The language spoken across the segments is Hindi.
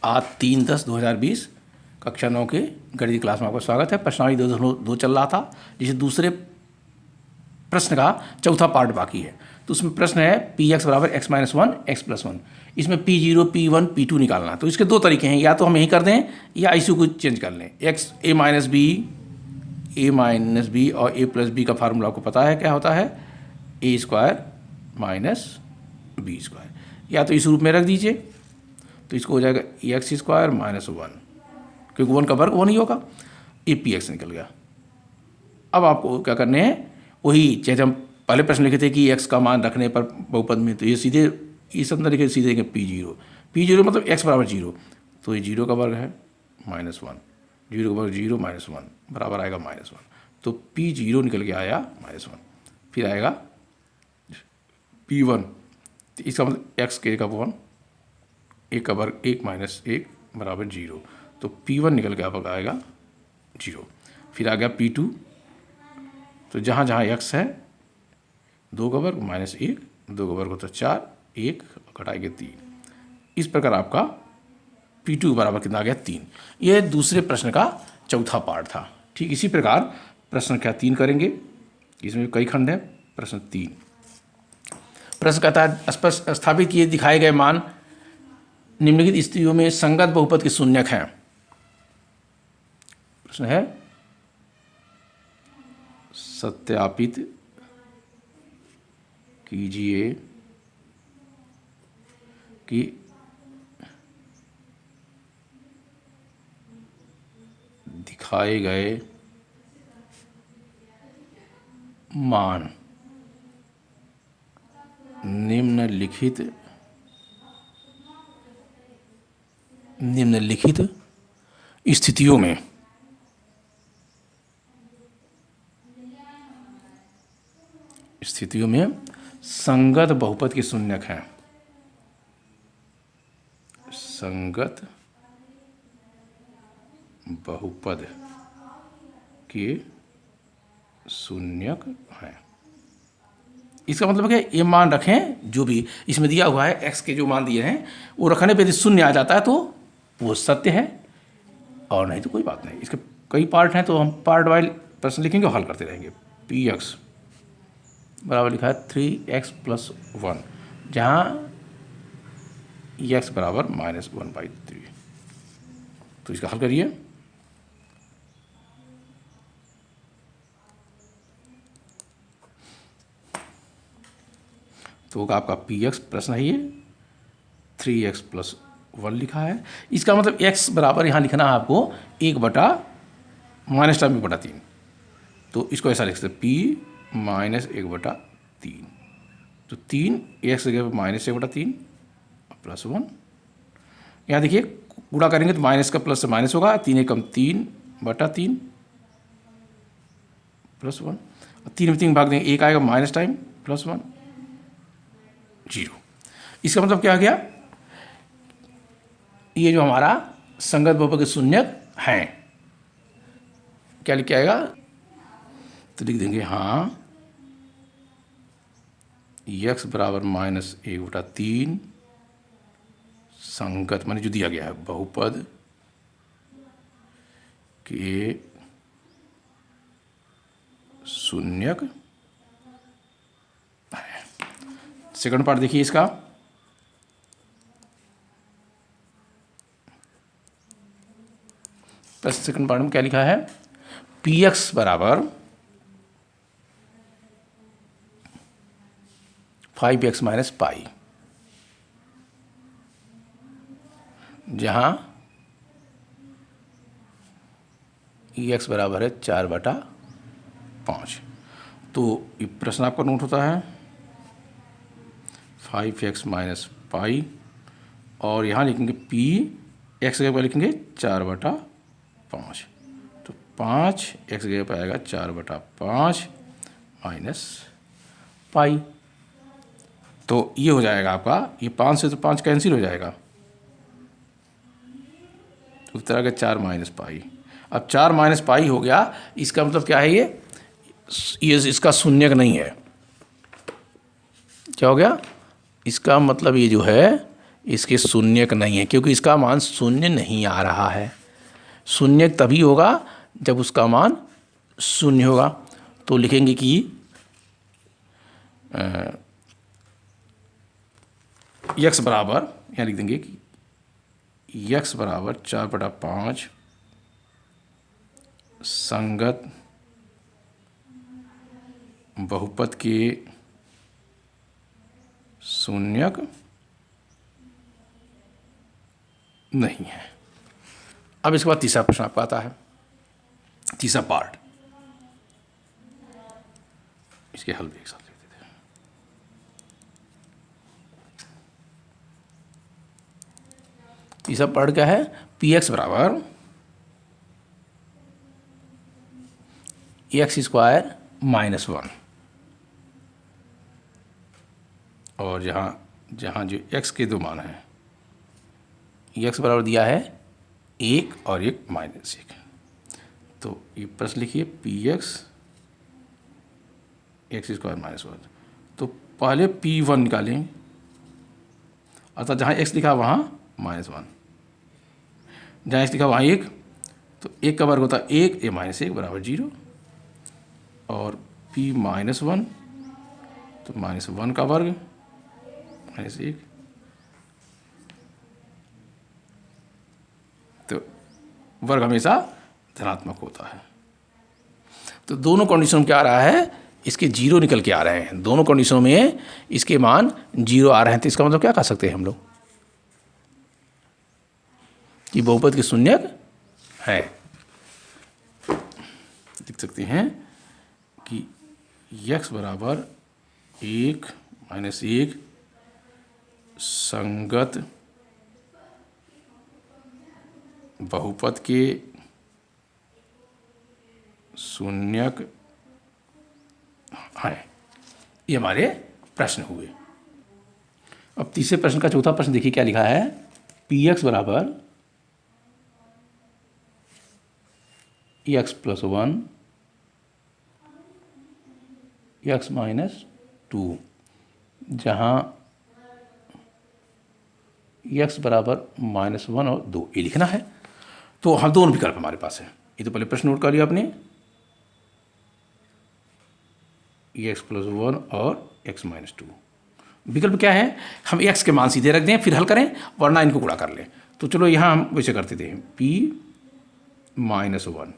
आज 3/10/2020 कक्षा 9 के गणित क्लास में आपका स्वागत है। प्रश्नावली 2 चल रहा था, जिसे दूसरे प्रश्न का चौथा पार्ट बाकी है। तो उसमें प्रश्न है पी एक्स बराबर x minus one x plus one. इसमें P0 P1 P2 निकालना। तो इसके दो तरीके हैं, या तो हम यही कर दें या इसी को चेंज कर लें। एक्स ए माइनस बी और ए प्लस बी का फार्मूला आपको पता है क्या होता है, ए स्क्वायर माइनस बी स्क्वायर। या तो इस रूप में रख दीजिए, तो इसको हो जाएगा एक्स स्क्वायर माइनस वन, क्योंकि वन का वर्ग वन ही होगा, ए पी एक्स निकल गया। अब आपको क्या करने हैं, वही जैसे हम पहले प्रश्न लिखे थे कि एक्स का मान रखने पर बहुपद में, तो ये सीधे इस अंदर लिखे सीधे P0 मतलब एक्स बराबर जीरो, तो ये जीरो का वर्ग है माइनस वन, जीरो का वर्ग जीरो माइनस वन बराबर आएगा माइनस वन। तो P0 निकल के आया माइनस वन। फिर आएगा P1, तो इसका मतलब एक्स के का वन, एक का वर्ग एक माइनस एक बराबर जीरो, तो P1 निकल के आपका आएगा जीरो। फिर आ गया P2, तो जहाँ जहाँ एक्स है दो का वर्ग माइनस एक, दो का वर्ग होता है चार, एक घटाएंगे तीन। इस प्रकार आपका P2 बराबर कितना आ गया तीन। यह दूसरे प्रश्न का चौथा पार्ट था। ठीक इसी प्रकार प्रश्न क्या 3 करेंगे, इसमें कई खंड है। प्रश्न 3, प्रश्न कहता है स्पष्ट स्थापित किए दिखाए गए मान निम्नलिखित स्थितियों में संगत बहुपद के शून्यक हैं। प्रश्न है सत्यापित कीजिए कि दिखाए गए मान निम्नलिखित स्थितियों में संगत बहुपद के शून्यक हैं। संगत बहुपद के शून्यक हैं। इसका मतलब है कि ये मान रखें, जो भी इसमें दिया हुआ है एक्स के जो मान दिए हैं वो रखने पे यदि शून्य आ जाता है तो वो सत्य है, और नहीं तो कोई बात नहीं। इसके कई पार्ट हैं, तो हम पार्ट वाइज प्रश्न लिखेंगे और हल करते रहेंगे। पी एक्स बराबर लिखा है 3x + 1, जहाँ एक्स बराबर -1/3। तो इसका हल करिए। तो आपका Px प्रश्न है ये 3x + 1 लिखा है। इसका मतलब x बराबर यहाँ लिखना है आपको 1/-3। तो इसको ऐसा लिख सकते P -1/3। तो 3 x जगह -1/3 + 1। यहाँ देखिए गुणा करेंगे तो माइनस का प्लस से माइनस होगा, 3 एकम 3/3 + 1। 3 में 3 भाग देंगे, 1 आएगा माइनस टाइम +1 0। इसका मतलब क्या आ गया, ये जो हमारा संगत बहुपद के शून्यक हैं, क्या लिख के आएगा, तो लिख देंगे हाँ x बराबर -1/3 संगत माने जो दिया गया है बहुपद के शून्यक है। सेकंड पार्ट देखिए इसका, सेकंड पार्ट में क्या लिखा है, Px बराबर 5x - पाई, जहाँ x बराबर है 4/5। तो ये प्रश्न आपका नोट होता है 5x - पाई, और यहाँ लिखेंगे P x जगह पर लिखेंगे 4/5। तो 5x जगह पर आएगा 4/5 माइनस पाई। तो ये हो जाएगा आपका, ये 5 से तो 5 कैंसिल हो जाएगा, उत्तर आ गया 4 - पाई। अब 4 - पाई हो गया, इसका मतलब क्या है, ये इसका शून्यक नहीं है। क्या हो गया, इसका मतलब ये जो है इसके शून्यक नहीं है, क्योंकि इसका मान शून्य नहीं आ रहा है। शून्यक तभी होगा जब उसका मान शून्य होगा। तो लिखेंगे कि यक्स बराबर, यहाँ लिख देंगे कि यक्स बराबर 4/5 संगत बहुपद के शून्यक नहीं है। अब इसके बाद तीसरा प्रश्न आपका आता है, तीसरा पार्ट। इसके हल भी एक साथ लिख देते हैं। तीसरा पार्ट क्या है? पी एक्स बराबर x² -1, और जहाँ जो x के दो मान हैं, x बराबर दिया है 1 और 1 - 1। तो ये प्रश्न लिखिए px x² -1। तो पहले p1 निकालें, अर्थात जहाँ x लिखा वहाँ -1, जहाँ x लिखा वहाँ 1, तो 1 का वर्ग होता है 1, a -1 बराबर 0, और p -1 तो -1 का वर्ग -1, तो वर्ग हमेशा धनात्मक होता है। तो दोनों कंडीशन में क्या आ रहा है? इसके 0 निकल के आ रहे हैं। दोनों कंडीशनों में इसके मान 0 आ रहे हैं। तो इसका मतलब क्या कह सकते हैं हम लोग कि बहुपद के शून्यक है। लिख सकते हैं कि x बराबर 1 - 1 संगत बहुपद के शून्यक है। ये हमारे प्रश्न हुए। अब तीसरे प्रश्न का चौथा प्रश्न देखिए क्या लिखा है। पी एक्स बराबर x + 1 x - 2, जहाँ x बराबर -1 और 2 ये लिखना है। तो हम दोनों विकल्प हमारे पास है। ये तो पहले प्रश्न नोट कर लिया आपने, x + 1 और x - 2। विकल्प क्या है? हम x के मान सीधे रख दें, फिर हल करें, वरना इनको गुणा कर लें। तो चलो यहाँ हम वैसे करते थे, p -1,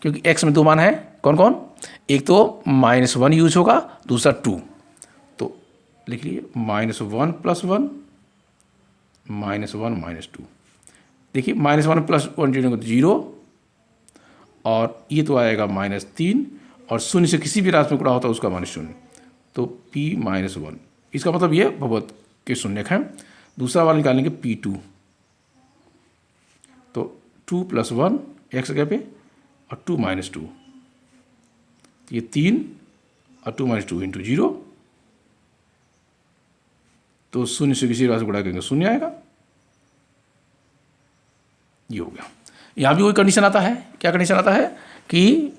क्योंकि x में दो मान है, कौन कौन? एक तो -1 यूज होगा, दूसरा 2। तो लिख लिए -1 + 1 -1 - 2। देखिए -1 + 1 0, और ये तो आएगा -3, और शून्य से किसी भी राशि में गुणा होता है उसका मान 0। तो p -1, इसका मतलब ये बहुपद के शून्यक हैं। दूसरा वाला निकालेंगे p2, तो 2 + 1 x जगह पे, और 2 - 2, ये 3, और 2 - 2 × 0, तो शून्य से किसी राशि गुणा करेंगे 0 आएगा। ये हो गया। यहाँ भी वही कंडीशन आता है। क्या कंडीशन आता है? कि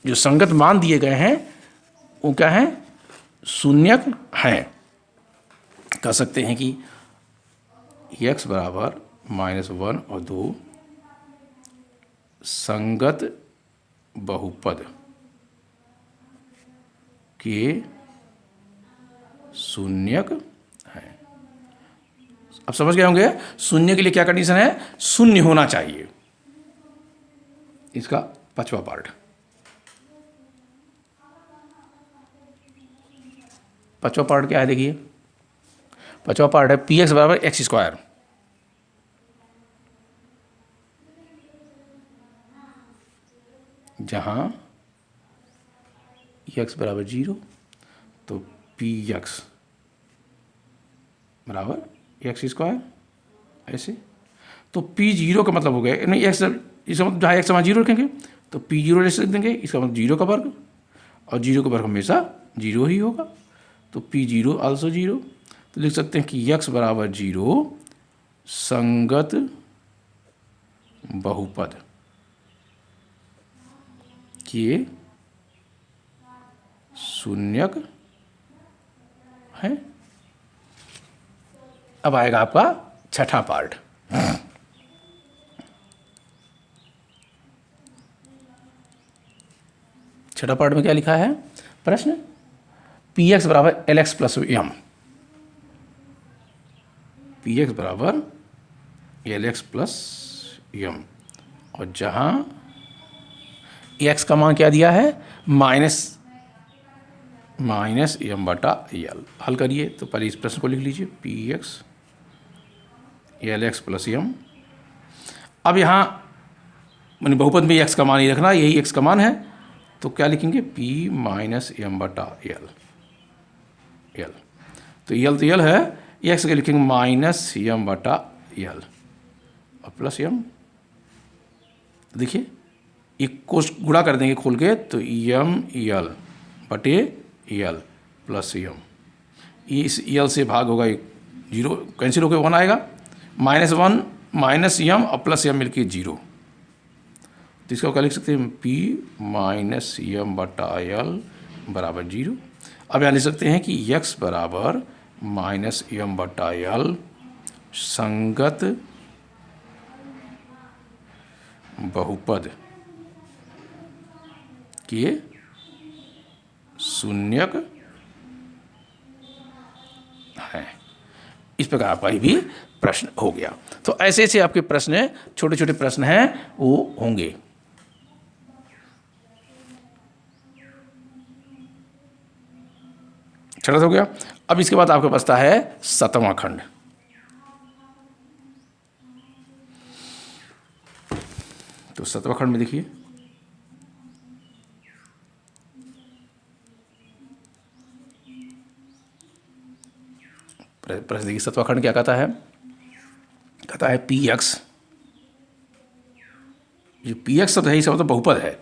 जो संगत मान दिए गए हैं वो क्या है? शून्यक हैं। कह सकते हैं कि x बराबर -1 और 2 संगत बहुपद के शून्यक हैं। अब समझ गए होंगे शून्य के लिए क्या कंडीशन है? शून्य होना चाहिए। इसका पांचवा पार्ट, पांचवा पार्ट क्या है? देखिए पांचवा पार्ट है px बराबर x², जहां x बराबर 0, तो px बराबर x², ऐसे। तो p0 का मतलब हो गया, नहीं x, इसका मतलब जहाँ x वहाँ 0 रखेंगे तो p0 जैसे लिख देंगे, इसका मतलब 0 का वर्ग, और 0 का वर्ग हमेशा 0 ही होगा। तो p0 also 0। तो लिख सकते हैं कि x बराबर 0 संगत बहुपद के शून्यक है। अब आएगा आपका छठा पार्ट। छठा पार्ट में क्या लिखा है प्रश्न, पी एक्स बराबर L X plus M, P X बराबर एल एक्स प्लस एम, और जहाँ एक्स का मान क्या दिया है माइनस एम बटा एल। हल करिए तो पहले इस प्रश्न को लिख लीजिए, P X L X plus M. अब यहाँ मैंने बहुपद में एक्स का मान ही रखना, यही एक्स का मान है, तो क्या लिखेंगे पी माइनस एम बटा एल। तो एल है, एक्स के लिखेंगे माइनस एम बटा एल और प्लस एम। देखिए एक कोष गुणा कर देंगे खोल के, तो एम एल बटे एल प्लस एम, इस एल से भाग होगा, एक जीरो कैंसिल होकर 1 आएगा, -1 माइनस एम और प्लस एम मिलके 0। तो इसका क्या लिख सकते हैं, पी माइनस एम बटा एल बराबर 0। अब यहाँ लिख सकते हैं कि x बराबर माइनस एम बटा एल संगत बहुपद के शून्यक है। इस प्रकार आपका ये भी प्रश्न हो गया। तो ऐसे ऐसे आपके प्रश्न, छोटे छोटे प्रश्न हैं वो होंगे। छठा हो गया। अब इसके बाद आपके बचता है 7वां खंड। तो 7वां खंड में देखिए, प्रश्न देखिए 7वां खंड क्या कहता है, कहता है पी एक्स, जो पी एक्स शब्द है इसका मतलब बहुपद है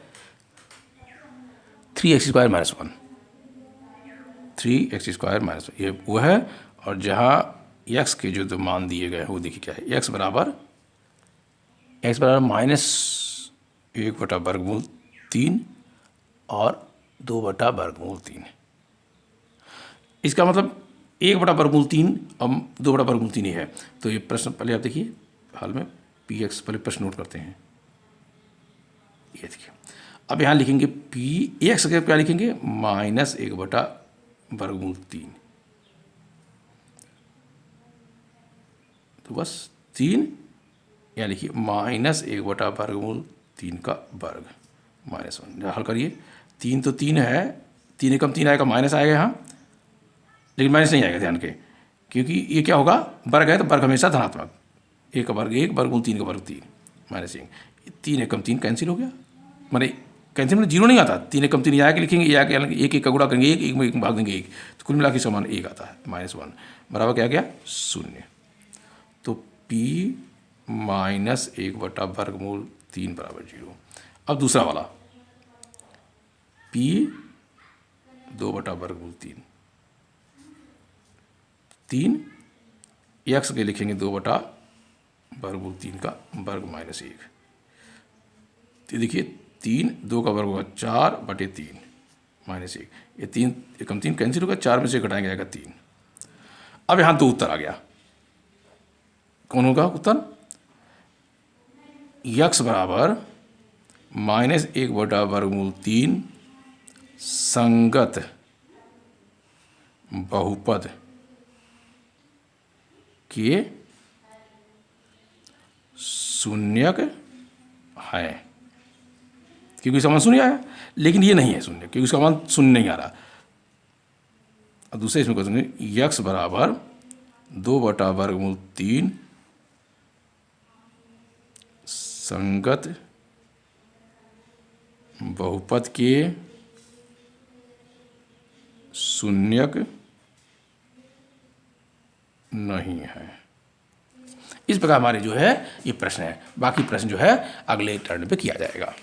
3x² - 1, 3x² - ये वो है। और जहाँ x के जो मान दिए गए हैं वो देखिए क्या है, x बराबर -1/3 और 2/3। इसका मतलब 1/3 और 2/3 ही है। तो ये प्रश्न पहले आप देखिए, हाल में पी एक्स पहले प्रश्न नोट करते हैं। ये देखिए, अब यहाँ लिखेंगे पी एक्स के क्या लिखेंगे, -1/3। तो बस 3, यहाँ लिखिए -1/3 का वर्ग -1। हल करिए, 3 तो 3 है, 3 एकम 3 आएगा, माइनस आएगा यहाँ, लेकिन माइनस नहीं आएगा ध्यान के, क्योंकि ये क्या होगा वर्ग है, तो वर्ग हमेशा धनात्मक, 1 का वर्ग 1, वर्गमूल 3 का वर्ग 3, -1, 3 एकम 3 कैंसिल हो गया, मैंने कैंसिल में 0 नहीं आता, 3 एकम 3 यहाँ के लिखेंगे, यहाँ के 1 का गुणा करेंगे, 1 में 1 भाग देंगे 1, तो कुल मिला के समान 1 आता है, -1 बराबर क्या गया 0। तो P -1/3 बराबर 0। अब दूसरा वाला P 2/3, 3 x के लिखेंगे 2/3 का वर्ग -1। तो देखिए 3, 2 का वर्ग होगा 4/3 -1, ये 3 एकम 3 कैंसिल होगा, 4 में से घटाएंगे जाएगा 3। अब यहाँ 2 उत्तर आ गया, कौन होगा उत्तर, x बराबर -1/3 संगत बहुपद के शून्यक है, क्योंकि उसका मान शून्य आया, लेकिन ये नहीं है शून्य, क्योंकि उसका मान शून्य नहीं आ रहा। अब दूसरे इसमें कहेंगे x बराबर 2/3 संगत बहुपद के शून्यक नहीं है। इस प्रकार हमारे जो है ये प्रश्न है, बाकी प्रश्न जो है अगले टर्न पे किया जाएगा।